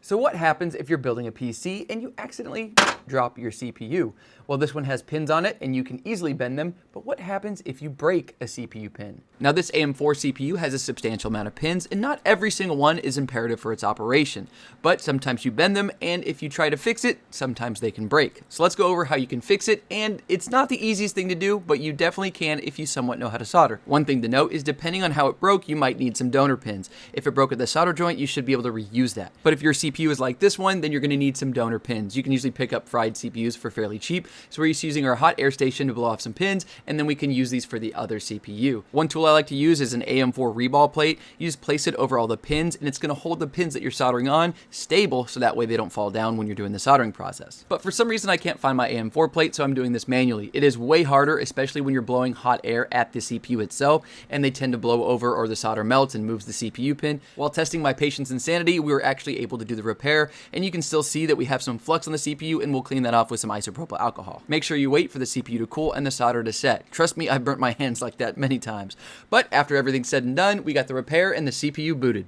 So what happens if you're building a PC and you accidentally drop your CPU? Well, this one has pins on it and you can easily bend them, but what happens if you break a CPU pin? Now this AM4 CPU has a substantial amount of pins and not every single one is imperative for its operation, but sometimes you bend them and if you try to fix it, sometimes they can break. So let's go over how you can fix it, and it's not the easiest thing to do, but you definitely can if you somewhat know how to solder. One thing to note is depending on how it broke, you might need some donor pins. If it broke at the solder joint, you should be able to reuse that. But if your CPU is like this one, then you're going to need some donor pins. You can usually pick up fried CPUs for fairly cheap. So we're just using our hot air station to blow off some pins, and then we can use these for the other CPU. One tool I like to use is an AM4 reball plate. You just place it over all the pins, and it's going to hold the pins that you're soldering on stable, so that way they don't fall down when you're doing the soldering process. But for some reason I can't find my AM4 plate, so I'm doing this manually. It is way harder, especially when you're blowing hot air at the CPU itself, and they tend to blow over or the solder melts and moves the CPU pin. While testing my patience and sanity, we were actually able to do the repair, and you can still see that we have some flux on the CPU, and we'll clean that off with some isopropyl alcohol. Make sure you wait for the CPU to cool and the solder to set. Trust me, I've burnt my hands like that many times. But after everything's said and done, we got the repair and the CPU booted.